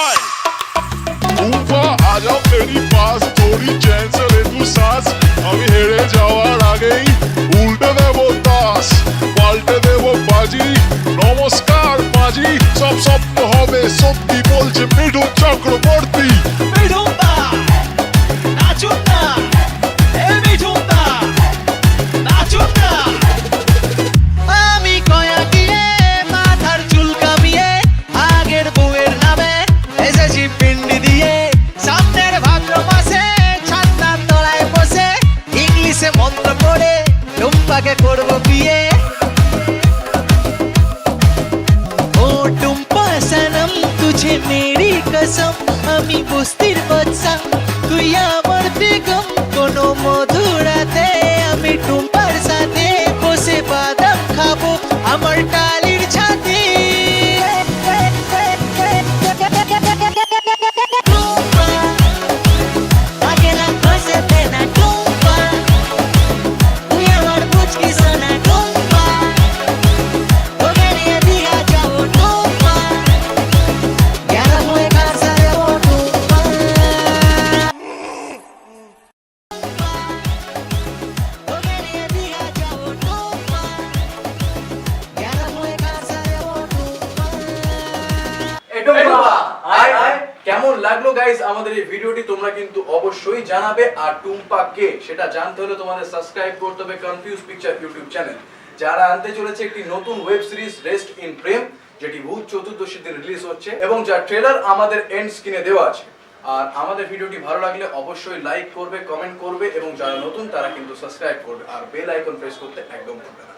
हाय टुम्पा आ जाओ मेरी पास थोड़ी चैन से ले तू सांस আমি হেরে যাওয়ার আগেই উল্টে দেবো তাস পাল্টে দেবো বাজি নমস্কার মাঝি সব স্বপ্ন হবে সত্যি বলছে মিঠুন চক্রবর্তী টুম্পাকে করবো বিয়ে ও টুম্পা সনম তুঝে মেরি কসম আমি বস্তির বাচ্চা তুই আমার বেগম কোনো মধুরাতে আমি টুম্পার সাথে বসে বাদাম খাবো আমার টালির ছাদে কেমন লাগলো গাইস আমাদের এই ভিডিওটি তোমরা কিন্তু অবশ্যই জানাবে আর টুম্পা কে সেটা জানতে হলে তোমাদের সাবস্ক্রাইব করতে হবে কনফিউজ পিকচার ইউটিউব চ্যানেল যারা আনতে চলেছে একটি নতুন ওয়েব সিরিজ রেস্ট ইন প্রেম যেটি ভূত চতুর্দশীতে রিলিজ হচ্ছে এবং যার ট্রেলার আমাদের এন্ড স্ক্রিনে দেওয়া আছে আর আমাদের ভিডিওটি ভালো লাগলে অবশ্যই লাইক করবে কমেন্ট করবে এবং যারা নতুন তারা কিন্তু সাবস্ক্রাইব করবে আর বেল আইকন প্রেস করতে একদম ভুলবে না।